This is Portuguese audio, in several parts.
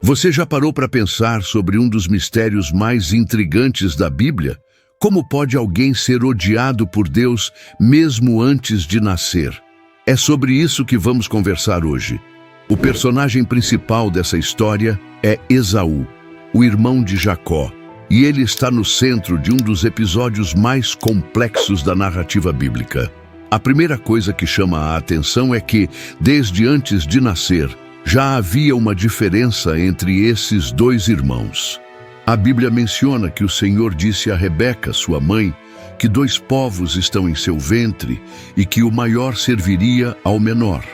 Você já parou para pensar sobre um dos mistérios mais intrigantes da Bíblia? Como pode alguém ser odiado por Deus mesmo antes de nascer? É sobre isso que vamos conversar hoje. O personagem principal dessa história é Esaú, o irmão de Jacó, e ele está no centro de um dos episódios mais complexos da narrativa bíblica. A primeira coisa que chama a atenção é que, desde antes de nascer, já havia uma diferença entre esses dois irmãos. A Bíblia menciona que o Senhor disse a Rebeca, sua mãe, que dois povos estão em seu ventre e que o maior serviria ao menor.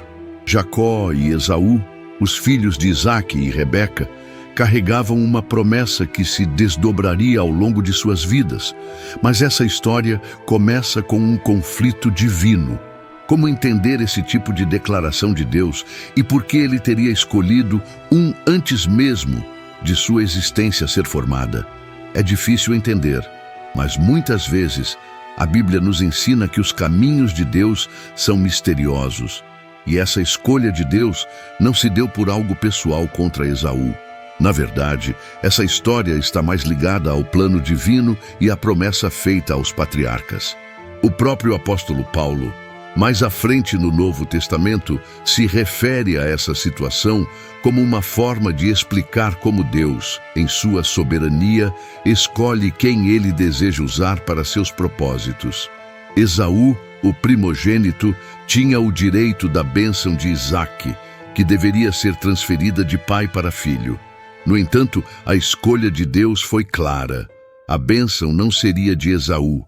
Jacó e Esaú, os filhos de Isaque e Rebeca, carregavam uma promessa que se desdobraria ao longo de suas vidas. Mas essa história começa com um conflito divino. Como entender esse tipo de declaração de Deus e por que ele teria escolhido um antes mesmo de sua existência ser formada? É difícil entender, mas muitas vezes a Bíblia nos ensina que os caminhos de Deus são misteriosos. E essa escolha de Deus não se deu por algo pessoal contra Esaú. Na verdade, essa história está mais ligada ao plano divino e à promessa feita aos patriarcas. O próprio apóstolo Paulo, mais à frente no Novo Testamento, se refere a essa situação como uma forma de explicar como Deus, em sua soberania, escolhe quem ele deseja usar para seus propósitos. Esaú, o primogênito, tinha o direito da bênção de Isaque, que deveria ser transferida de pai para filho. No entanto, a escolha de Deus foi clara. A bênção não seria de Esaú,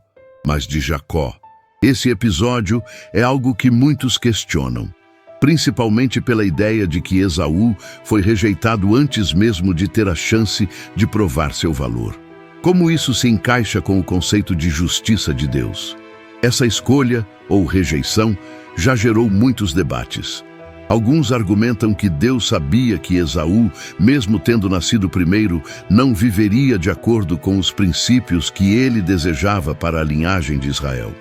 mas de Jacó. Esse episódio é algo que muitos questionam, principalmente pela ideia de que Esaú foi rejeitado antes mesmo de ter a chance de provar seu valor. Como isso se encaixa com o conceito de justiça de Deus? Essa escolha, ou rejeição, já gerou muitos debates. Alguns argumentam que Deus sabia que Esaú, mesmo tendo nascido primeiro, não viveria de acordo com os princípios que ele desejava para a linhagem de Israel.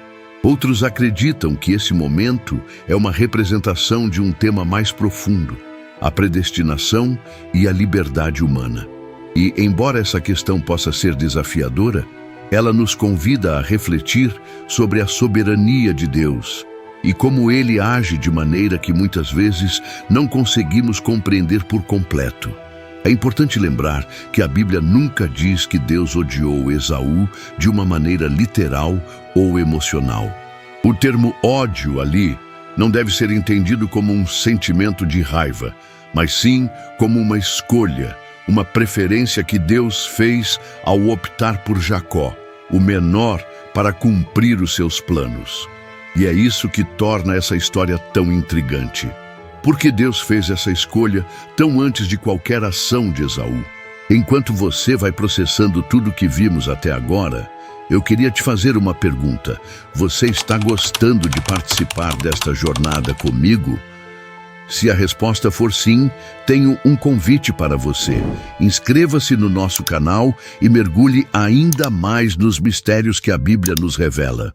Outros acreditam que esse momento é uma representação de um tema mais profundo, a predestinação e a liberdade humana. E, embora essa questão possa ser desafiadora, ela nos convida a refletir sobre a soberania de Deus e como ele age de maneira que muitas vezes não conseguimos compreender por completo. É importante lembrar que a Bíblia nunca diz que Deus odiou Esaú de uma maneira literal ou emocional. O termo ódio ali não deve ser entendido como um sentimento de raiva, mas sim como uma escolha, uma preferência que Deus fez ao optar por Jacó, o menor, para cumprir os seus planos. E é isso que torna essa história tão intrigante. Por que Deus fez essa escolha tão antes de qualquer ação de Esaú? Enquanto você vai processando tudo que vimos até agora, eu queria te fazer uma pergunta. Você está gostando de participar desta jornada comigo? Se a resposta for sim, tenho um convite para você. Inscreva-se no nosso canal e mergulhe ainda mais nos mistérios que a Bíblia nos revela.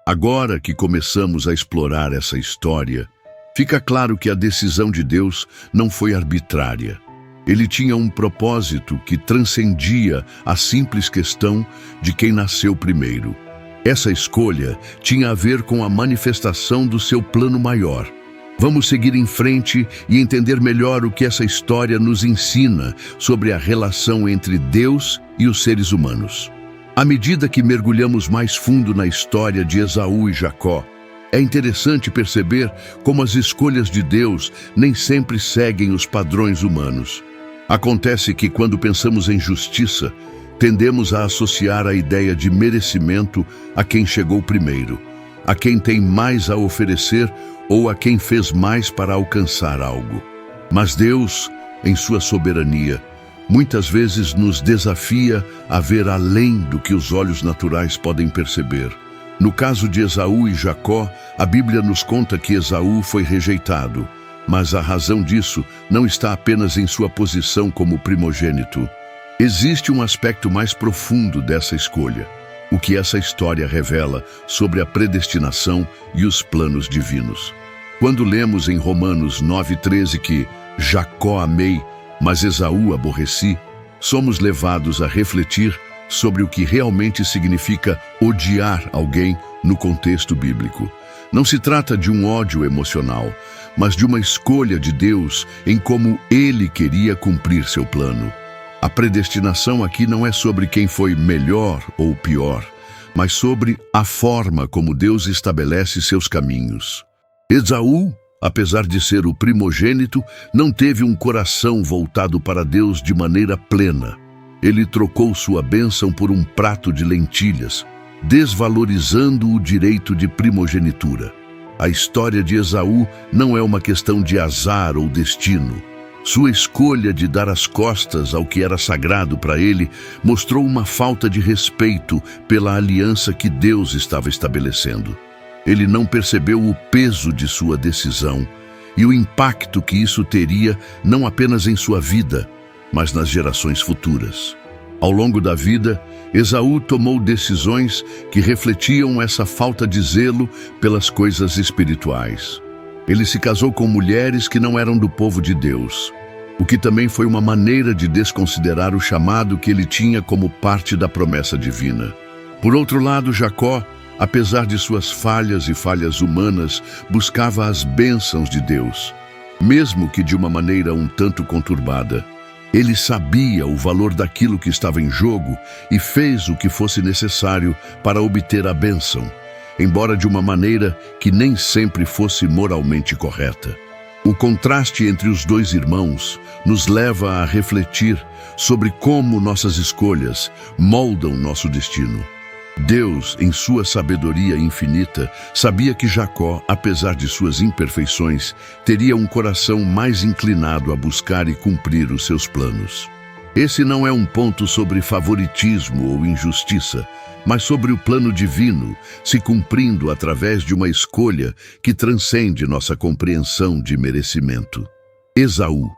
Agora que começamos a explorar essa história, fica claro que a decisão de Deus não foi arbitrária. Ele tinha um propósito que transcendia a simples questão de quem nasceu primeiro. Essa escolha tinha a ver com a manifestação do seu plano maior. Vamos seguir em frente e entender melhor o que essa história nos ensina sobre a relação entre Deus e os seres humanos. À medida que mergulhamos mais fundo na história de Esaú e Jacó, é interessante perceber como as escolhas de Deus nem sempre seguem os padrões humanos. Acontece que, quando pensamos em justiça, tendemos a associar a ideia de merecimento a quem chegou primeiro, a quem tem mais a oferecer ou a quem fez mais para alcançar algo. Mas Deus, em sua soberania, muitas vezes nos desafia a ver além do que os olhos naturais podem perceber. No caso de Esaú e Jacó, a Bíblia nos conta que Esaú foi rejeitado, mas a razão disso não está apenas em sua posição como primogênito. Existe um aspecto mais profundo dessa escolha, o que essa história revela sobre a predestinação e os planos divinos. Quando lemos em Romanos 9:13 que Jacó amei, Mas Esaú aborreci, somos levados a refletir sobre o que realmente significa odiar alguém no contexto bíblico. Não se trata de um ódio emocional, mas de uma escolha de Deus em como Ele queria cumprir seu plano. A predestinação aqui não é sobre quem foi melhor ou pior, mas sobre a forma como Deus estabelece seus caminhos. Esaú, apesar de ser o primogênito, não teve um coração voltado para Deus de maneira plena. Ele trocou sua bênção por um prato de lentilhas, desvalorizando o direito de primogenitura. A história de Esaú não é uma questão de azar ou destino. Sua escolha de dar as costas ao que era sagrado para ele mostrou uma falta de respeito pela aliança que Deus estava estabelecendo. Ele não percebeu o peso de sua decisão e o impacto que isso teria não apenas em sua vida, mas nas gerações futuras. Ao longo da vida, Esaú tomou decisões que refletiam essa falta de zelo pelas coisas espirituais. Ele se casou com mulheres que não eram do povo de Deus, o que também foi uma maneira de desconsiderar o chamado que ele tinha como parte da promessa divina. Por outro lado, Jacó, apesar de suas falhas e falhas humanas, buscava as bênçãos de Deus, mesmo que de uma maneira um tanto conturbada. Ele sabia o valor daquilo que estava em jogo e fez o que fosse necessário para obter a bênção, embora de uma maneira que nem sempre fosse moralmente correta. O contraste entre os dois irmãos nos leva a refletir sobre como nossas escolhas moldam nosso destino. Deus, em sua sabedoria infinita, sabia que Jacó, apesar de suas imperfeições, teria um coração mais inclinado a buscar e cumprir os seus planos. Esse não é um ponto sobre favoritismo ou injustiça, mas sobre o plano divino, se cumprindo através de uma escolha que transcende nossa compreensão de merecimento. Esaú,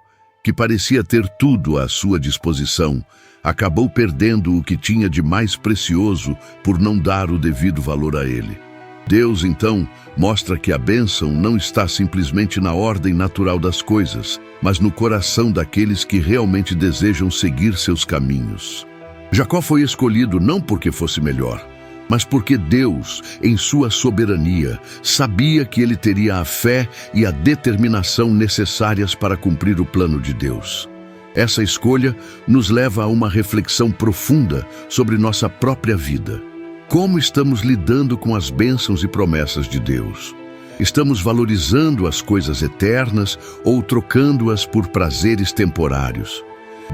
que parecia ter tudo à sua disposição, acabou perdendo o que tinha de mais precioso por não dar o devido valor a ele. Deus, então, mostra que a bênção não está simplesmente na ordem natural das coisas, mas no coração daqueles que realmente desejam seguir seus caminhos. Jacó foi escolhido não porque fosse melhor, mas porque Deus, em sua soberania, sabia que ele teria a fé e a determinação necessárias para cumprir o plano de Deus. Essa escolha nos leva a uma reflexão profunda sobre nossa própria vida. Como estamos lidando com as bênçãos e promessas de Deus? Estamos valorizando as coisas eternas ou trocando-as por prazeres temporários?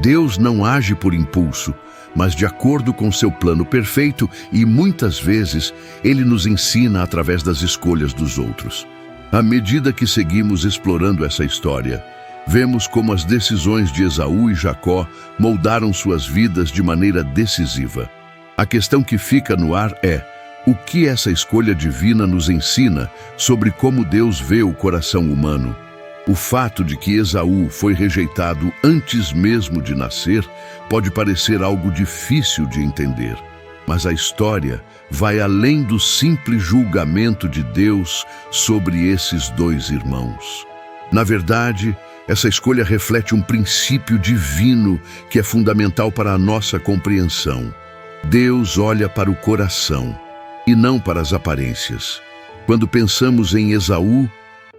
Deus não age por impulso, mas de acordo com seu plano perfeito, e muitas vezes Ele nos ensina através das escolhas dos outros. À medida que seguimos explorando essa história, vemos como as decisões de Esaú e Jacó moldaram suas vidas de maneira decisiva. A questão que fica no ar é: o que essa escolha divina nos ensina sobre como Deus vê o coração humano? O fato de que Esaú foi rejeitado antes mesmo de nascer pode parecer algo difícil de entender, mas a história vai além do simples julgamento de Deus sobre esses dois irmãos. Na verdade, essa escolha reflete um princípio divino que é fundamental para a nossa compreensão. Deus olha para o coração e não para as aparências. Quando pensamos em Esaú,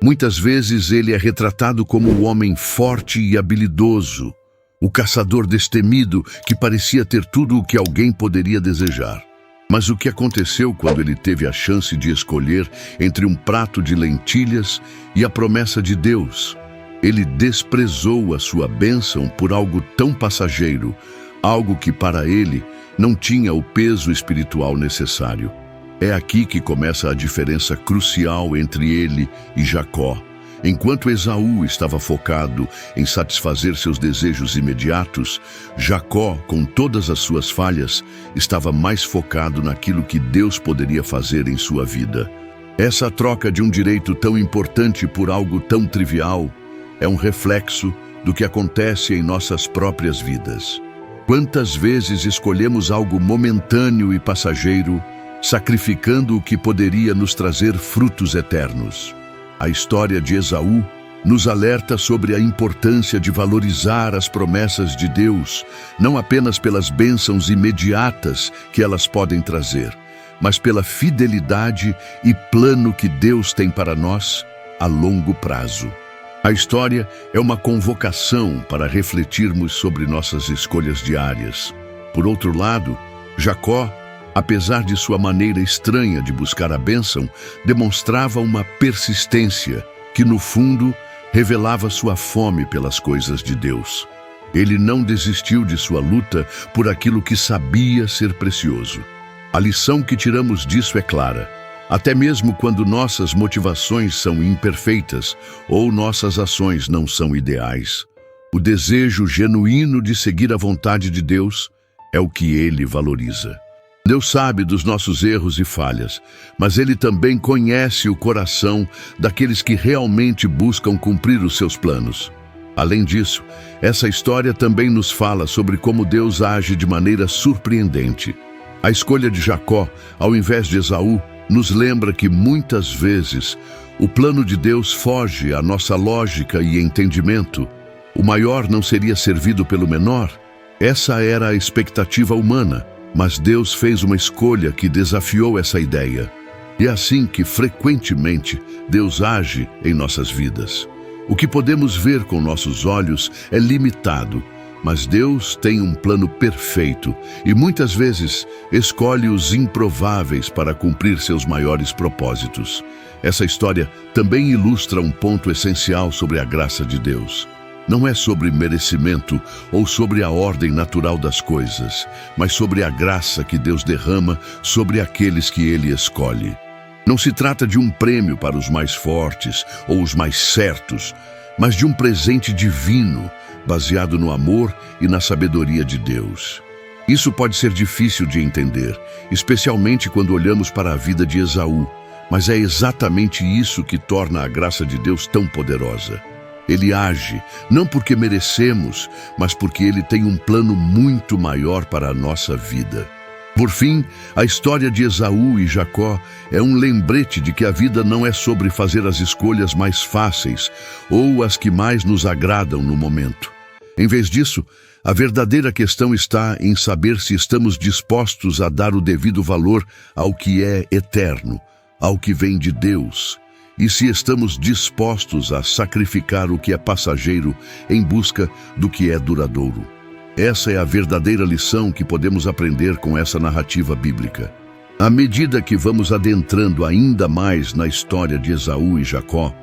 muitas vezes ele é retratado como o homem forte e habilidoso, o caçador destemido que parecia ter tudo o que alguém poderia desejar. Mas o que aconteceu quando ele teve a chance de escolher entre um prato de lentilhas e a promessa de Deus? Ele desprezou a sua bênção por algo tão passageiro, algo que para ele não tinha o peso espiritual necessário. É aqui que começa a diferença crucial entre ele e Jacó. Enquanto Esaú estava focado em satisfazer seus desejos imediatos, Jacó, com todas as suas falhas, estava mais focado naquilo que Deus poderia fazer em sua vida. Essa troca de um direito tão importante por algo tão trivial é um reflexo do que acontece em nossas próprias vidas. Quantas vezes escolhemos algo momentâneo e passageiro, sacrificando o que poderia nos trazer frutos eternos? A história de Esaú nos alerta sobre a importância de valorizar as promessas de Deus, não apenas pelas bênçãos imediatas que elas podem trazer, mas pela fidelidade e plano que Deus tem para nós a longo prazo. A história é uma convocação para refletirmos sobre nossas escolhas diárias. Por outro lado, Jacó, apesar de sua maneira estranha de buscar a bênção, demonstrava uma persistência que, no fundo, revelava sua fome pelas coisas de Deus. Ele não desistiu de sua luta por aquilo que sabia ser precioso. A lição que tiramos disso é clara. Até mesmo quando nossas motivações são imperfeitas ou nossas ações não são ideais, o desejo genuíno de seguir a vontade de Deus é o que Ele valoriza. Deus sabe dos nossos erros e falhas, mas Ele também conhece o coração daqueles que realmente buscam cumprir os seus planos. Além disso, essa história também nos fala sobre como Deus age de maneira surpreendente. A escolha de Jacó, ao invés de Esaú, nos lembra que muitas vezes o plano de Deus foge à nossa lógica e entendimento. O maior não seria servido pelo menor? Essa era a expectativa humana, mas Deus fez uma escolha que desafiou essa ideia. E é assim que, frequentemente, Deus age em nossas vidas. O que podemos ver com nossos olhos é limitado, mas Deus tem um plano perfeito e muitas vezes escolhe os improváveis para cumprir seus maiores propósitos. Essa história também ilustra um ponto essencial sobre a graça de Deus. Não é sobre merecimento ou sobre a ordem natural das coisas, mas sobre a graça que Deus derrama sobre aqueles que Ele escolhe. Não se trata de um prêmio para os mais fortes ou os mais certos, mas de um presente divino, baseado no amor e na sabedoria de Deus. Isso pode ser difícil de entender, especialmente quando olhamos para a vida de Esaú, mas é exatamente isso que torna a graça de Deus tão poderosa. Ele age, não porque merecemos, mas porque Ele tem um plano muito maior para a nossa vida. Por fim, a história de Esaú e Jacó é um lembrete de que a vida não é sobre fazer as escolhas mais fáceis ou as que mais nos agradam no momento. Em vez disso, a verdadeira questão está em saber se estamos dispostos a dar o devido valor ao que é eterno, ao que vem de Deus, e se estamos dispostos a sacrificar o que é passageiro em busca do que é duradouro. Essa é a verdadeira lição que podemos aprender com essa narrativa bíblica. À medida que vamos adentrando ainda mais na história de Esaú e Jacó,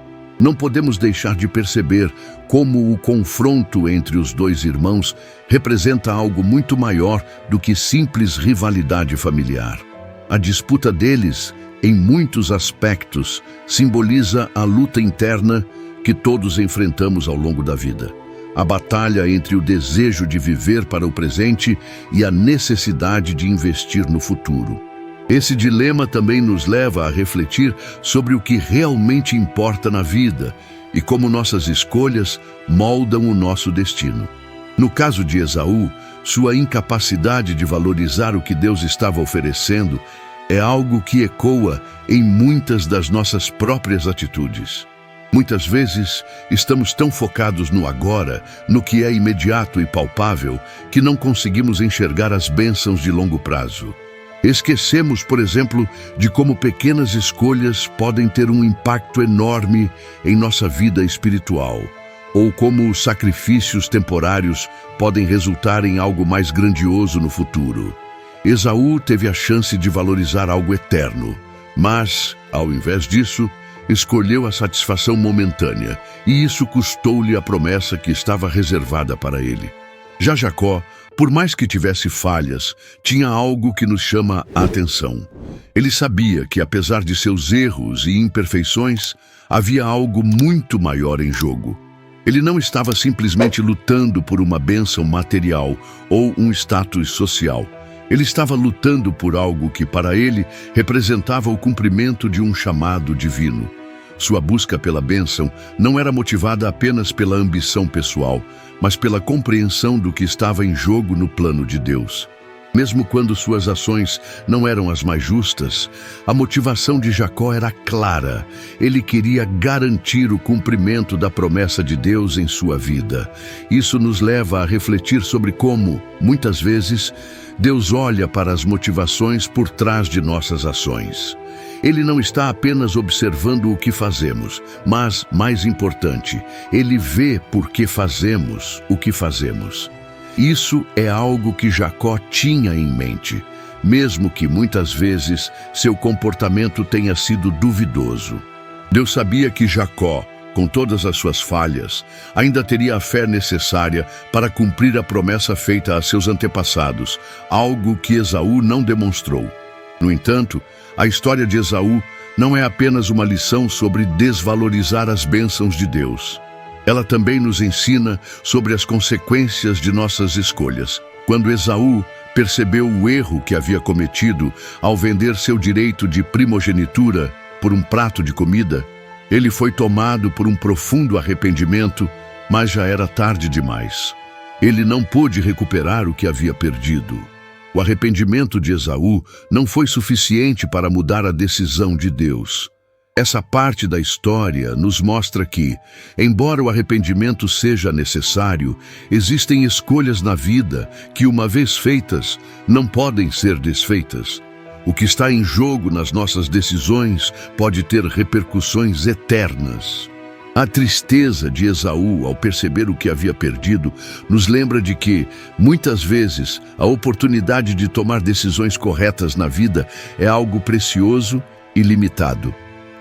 não podemos deixar de perceber como o confronto entre os dois irmãos representa algo muito maior do que simples rivalidade familiar. A disputa deles, em muitos aspectos, simboliza a luta interna que todos enfrentamos ao longo da vida. A batalha entre o desejo de viver para o presente e a necessidade de investir no futuro. Esse dilema também nos leva a refletir sobre o que realmente importa na vida e como nossas escolhas moldam o nosso destino. No caso de Esaú, sua incapacidade de valorizar o que Deus estava oferecendo é algo que ecoa em muitas das nossas próprias atitudes. Muitas vezes, estamos tão focados no agora, no que é imediato e palpável, que não conseguimos enxergar as bênçãos de longo prazo. Esquecemos, por exemplo, de como pequenas escolhas podem ter um impacto enorme em nossa vida espiritual, ou como os sacrifícios temporários podem resultar em algo mais grandioso no futuro. Esaú teve a chance de valorizar algo eterno, mas, ao invés disso, escolheu a satisfação momentânea, e isso custou-lhe a promessa que estava reservada para ele. Já Jacó, por mais que tivesse falhas, tinha algo que nos chama a atenção. Ele sabia que, apesar de seus erros e imperfeições, havia algo muito maior em jogo. Ele não estava simplesmente lutando por uma bênção material ou um status social. Ele estava lutando por algo que, para ele, representava o cumprimento de um chamado divino. Sua busca pela bênção não era motivada apenas pela ambição pessoal, mas pela compreensão do que estava em jogo no plano de Deus. Mesmo quando suas ações não eram as mais justas, a motivação de Jacó era clara. Ele queria garantir o cumprimento da promessa de Deus em sua vida. Isso nos leva a refletir sobre como, muitas vezes, Deus olha para as motivações por trás de nossas ações. Ele não está apenas observando o que fazemos, mas, mais importante, Ele vê por que fazemos o que fazemos. Isso é algo que Jacó tinha em mente, mesmo que muitas vezes seu comportamento tenha sido duvidoso. Deus sabia que Jacó, com todas as suas falhas, ainda teria a fé necessária para cumprir a promessa feita a seus antepassados, algo que Esaú não demonstrou. No entanto, a história de Esaú não é apenas uma lição sobre desvalorizar as bênçãos de Deus. Ela também nos ensina sobre as consequências de nossas escolhas. Quando Esaú percebeu o erro que havia cometido ao vender seu direito de primogenitura por um prato de comida, ele foi tomado por um profundo arrependimento, mas já era tarde demais. Ele não pôde recuperar o que havia perdido. O arrependimento de Esaú não foi suficiente para mudar a decisão de Deus. Essa parte da história nos mostra que, embora o arrependimento seja necessário, existem escolhas na vida que, uma vez feitas, não podem ser desfeitas. O que está em jogo nas nossas decisões pode ter repercussões eternas. A tristeza de Esaú ao perceber o que havia perdido nos lembra de que, muitas vezes, a oportunidade de tomar decisões corretas na vida é algo precioso e limitado.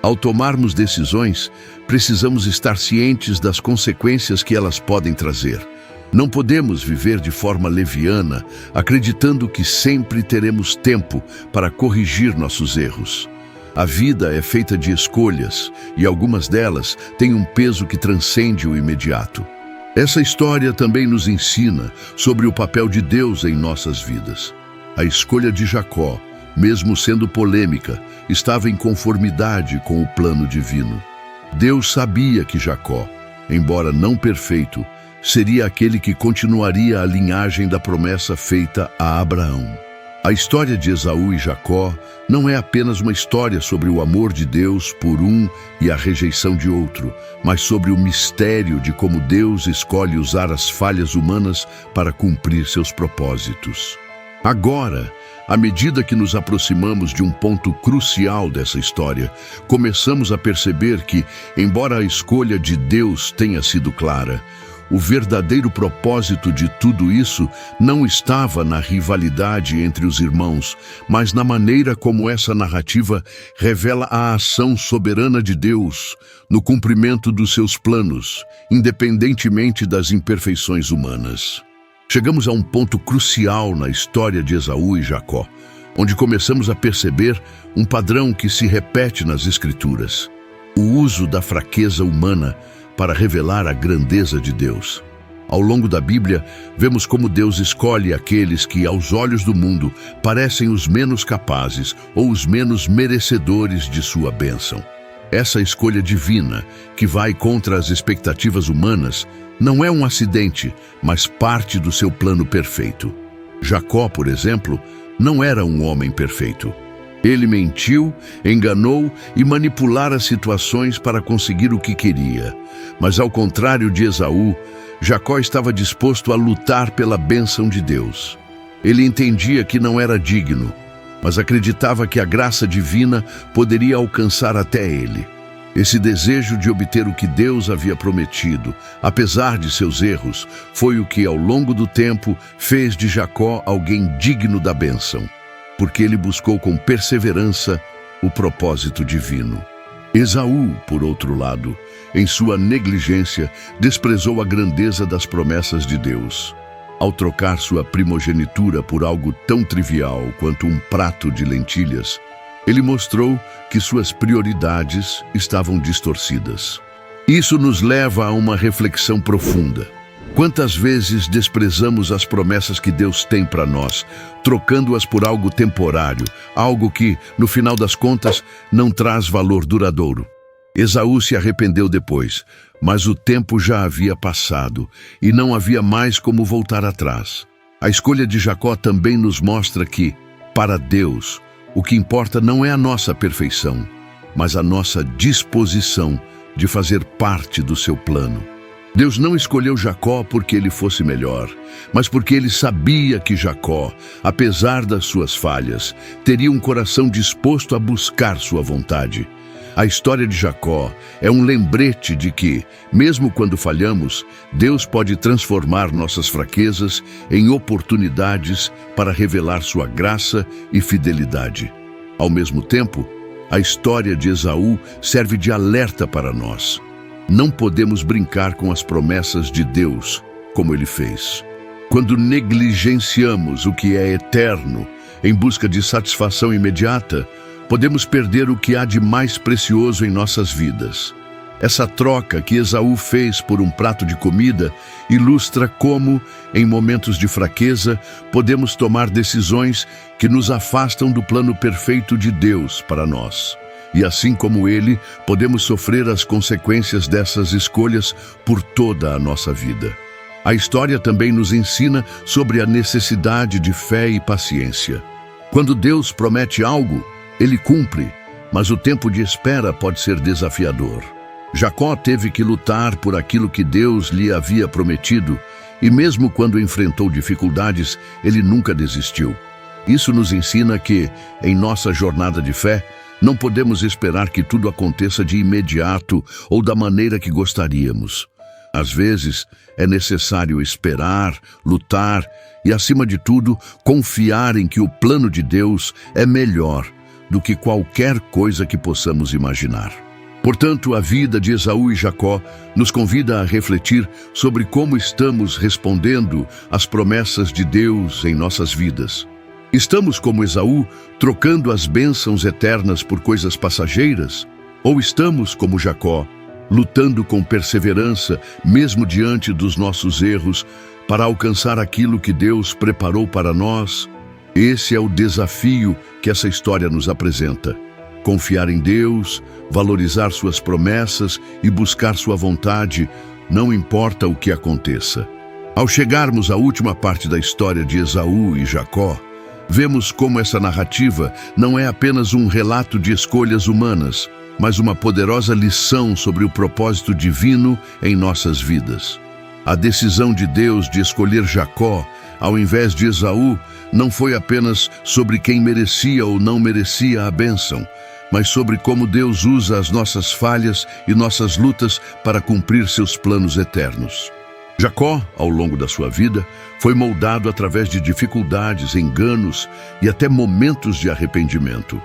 Ao tomarmos decisões, precisamos estar cientes das consequências que elas podem trazer. Não podemos viver de forma leviana, acreditando que sempre teremos tempo para corrigir nossos erros. A vida é feita de escolhas, e algumas delas têm um peso que transcende o imediato. Essa história também nos ensina sobre o papel de Deus em nossas vidas. A escolha de Jacó, mesmo sendo polêmica, estava em conformidade com o plano divino. Deus sabia que Jacó, embora não perfeito, seria aquele que continuaria a linhagem da promessa feita a Abraão. A história de Esaú e Jacó não é apenas uma história sobre o amor de Deus por um e a rejeição de outro, mas sobre o mistério de como Deus escolhe usar as falhas humanas para cumprir seus propósitos. Agora, à medida que nos aproximamos de um ponto crucial dessa história, começamos a perceber que, embora a escolha de Deus tenha sido clara, o verdadeiro propósito de tudo isso não estava na rivalidade entre os irmãos, mas na maneira como essa narrativa revela a ação soberana de Deus no cumprimento dos seus planos, independentemente das imperfeições humanas. Chegamos a um ponto crucial na história de Esaú e Jacó, onde começamos a perceber um padrão que se repete nas Escrituras: o uso da fraqueza humana para revelar a grandeza de Deus. Ao longo da Bíblia, vemos como Deus escolhe aqueles que, aos olhos do mundo, parecem os menos capazes ou os menos merecedores de sua bênção. Essa escolha divina, que vai contra as expectativas humanas, não é um acidente, mas parte do seu plano perfeito. Jacó, por exemplo, não era um homem perfeito. Ele mentiu, enganou e manipulara situações para conseguir o que queria. Mas, ao contrário de Esaú, Jacó estava disposto a lutar pela bênção de Deus. Ele entendia que não era digno, mas acreditava que a graça divina poderia alcançar até ele. Esse desejo de obter o que Deus havia prometido, apesar de seus erros, foi o que, ao longo do tempo, fez de Jacó alguém digno da bênção, porque ele buscou com perseverança o propósito divino. Esaú, por outro lado, em sua negligência, desprezou a grandeza das promessas de Deus. Ao trocar sua primogenitura por algo tão trivial quanto um prato de lentilhas, ele mostrou que suas prioridades estavam distorcidas. Isso nos leva a uma reflexão profunda. Quantas vezes desprezamos as promessas que Deus tem para nós, trocando-as por algo temporário, algo que, no final das contas, não traz valor duradouro? Esaú se arrependeu depois, mas o tempo já havia passado e não havia mais como voltar atrás. A escolha de Jacó também nos mostra que, para Deus, o que importa não é a nossa perfeição, mas a nossa disposição de fazer parte do seu plano. Deus não escolheu Jacó porque ele fosse melhor, mas porque ele sabia que Jacó, apesar das suas falhas, teria um coração disposto a buscar sua vontade. A história de Jacó é um lembrete de que, mesmo quando falhamos, Deus pode transformar nossas fraquezas em oportunidades para revelar sua graça e fidelidade. Ao mesmo tempo, a história de Esaú serve de alerta para nós. Não podemos brincar com as promessas de Deus, como ele fez. Quando negligenciamos o que é eterno em busca de satisfação imediata, podemos perder o que há de mais precioso em nossas vidas. Essa troca que Esaú fez por um prato de comida ilustra como, em momentos de fraqueza, podemos tomar decisões que nos afastam do plano perfeito de Deus para nós. E assim como ele, podemos sofrer as consequências dessas escolhas por toda a nossa vida. A história também nos ensina sobre a necessidade de fé e paciência. Quando Deus promete algo, ele cumpre, mas o tempo de espera pode ser desafiador. Jacó teve que lutar por aquilo que Deus lhe havia prometido, e mesmo quando enfrentou dificuldades, ele nunca desistiu. Isso nos ensina que, em nossa jornada de fé, não podemos esperar que tudo aconteça de imediato ou da maneira que gostaríamos. Às vezes, é necessário esperar, lutar e, acima de tudo, confiar em que o plano de Deus é melhor do que qualquer coisa que possamos imaginar. Portanto, a vida de Esaú e Jacó nos convida a refletir sobre como estamos respondendo às promessas de Deus em nossas vidas. Estamos como Esaú, trocando as bênçãos eternas por coisas passageiras? Ou estamos como Jacó, lutando com perseverança, mesmo diante dos nossos erros, para alcançar aquilo que Deus preparou para nós? Esse é o desafio que essa história nos apresenta. Confiar em Deus, valorizar suas promessas e buscar sua vontade, não importa o que aconteça. Ao chegarmos à última parte da história de Esaú e Jacó, vemos como essa narrativa não é apenas um relato de escolhas humanas, mas uma poderosa lição sobre o propósito divino em nossas vidas. A decisão de Deus de escolher Jacó, ao invés de Esaú, não foi apenas sobre quem merecia ou não merecia a bênção, mas sobre como Deus usa as nossas falhas e nossas lutas para cumprir seus planos eternos. Jacó, ao longo da sua vida, foi moldado através de dificuldades, enganos e até momentos de arrependimento.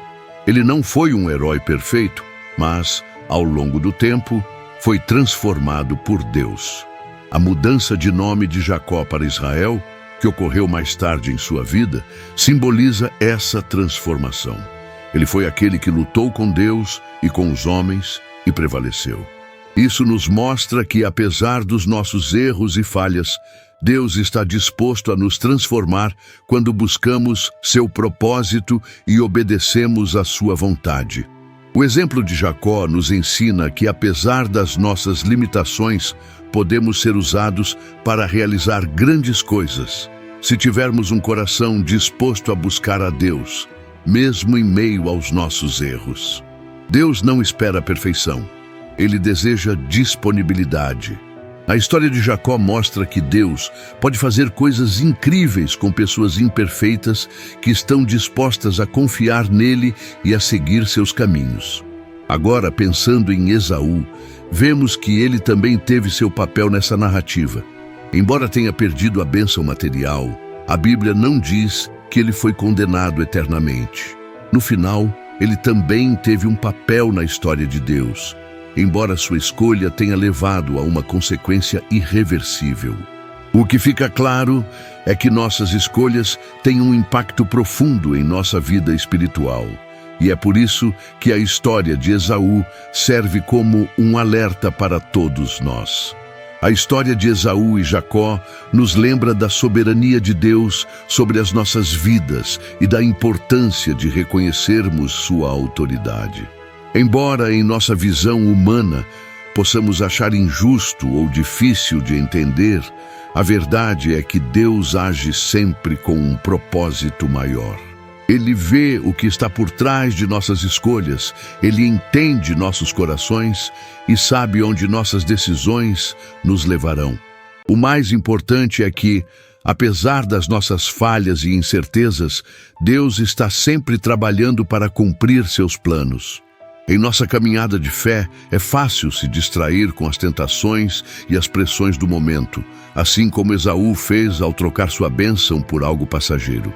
Ele não foi um herói perfeito, mas, ao longo do tempo, foi transformado por Deus. A mudança de nome de Jacó para Israel, que ocorreu mais tarde em sua vida, simboliza essa transformação. Ele foi aquele que lutou com Deus e com os homens e prevaleceu. Isso nos mostra que, apesar dos nossos erros e falhas, Deus está disposto a nos transformar quando buscamos seu propósito e obedecemos à sua vontade. O exemplo de Jacó nos ensina que, apesar das nossas limitações, podemos ser usados para realizar grandes coisas, se tivermos um coração disposto a buscar a Deus, mesmo em meio aos nossos erros. Deus não espera a perfeição. Ele deseja disponibilidade. A história de Jacó mostra que Deus pode fazer coisas incríveis com pessoas imperfeitas que estão dispostas a confiar nele e a seguir seus caminhos. Agora, pensando em Esaú, vemos que ele também teve seu papel nessa narrativa. Embora tenha perdido a bênção material, a Bíblia não diz que ele foi condenado eternamente. No final, ele também teve um papel na história de Deus, embora sua escolha tenha levado a uma consequência irreversível. O que fica claro é que nossas escolhas têm um impacto profundo em nossa vida espiritual. E é por isso que a história de Esaú serve como um alerta para todos nós. A história de Esaú e Jacó nos lembra da soberania de Deus sobre as nossas vidas e da importância de reconhecermos sua autoridade. Embora em nossa visão humana possamos achar injusto ou difícil de entender, A verdade é que Deus age sempre com um propósito maior. Ele vê o que está por trás de nossas escolhas, Ele entende nossos corações e sabe onde nossas decisões nos levarão. O mais importante é que, apesar das nossas falhas e incertezas, Deus está sempre trabalhando para cumprir seus planos. Em nossa caminhada de fé, é fácil se distrair com as tentações e as pressões do momento, assim como Esaú fez ao trocar sua bênção por algo passageiro.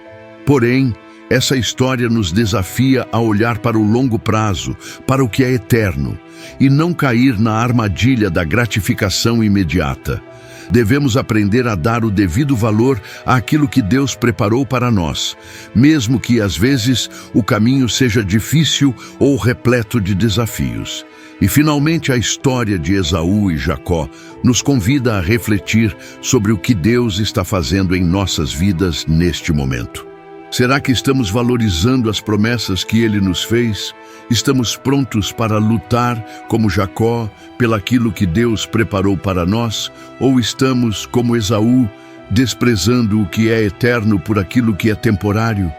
Porém, essa história nos desafia a olhar para o longo prazo, para o que é eterno, e não cair na armadilha da gratificação imediata. Devemos aprender a dar o devido valor àquilo que Deus preparou para nós, mesmo que às vezes o caminho seja difícil ou repleto de desafios. E finalmente a história de Esaú e Jacó nos convida a refletir sobre o que Deus está fazendo em nossas vidas neste momento. Será que estamos valorizando as promessas que Ele nos fez? Estamos prontos para lutar, como Jacó, pelaquilo que Deus preparou para nós? Ou estamos, como Esaú, desprezando o que é eterno por aquilo que é temporário?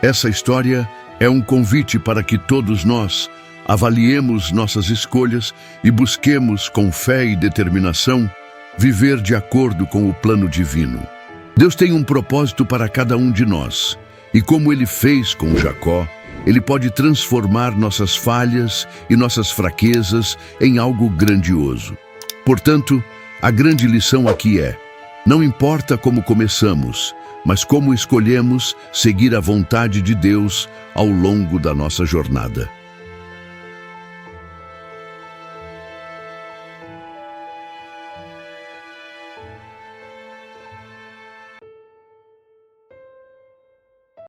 Essa história é um convite para que todos nós avaliemos nossas escolhas e busquemos, com fé e determinação, viver de acordo com o plano divino. Deus tem um propósito para cada um de nós. E como Ele fez com Jacó, Ele pode transformar nossas falhas e nossas fraquezas em algo grandioso. Portanto, a grande lição aqui é: não importa como começamos, mas como escolhemos seguir a vontade de Deus ao longo da nossa jornada.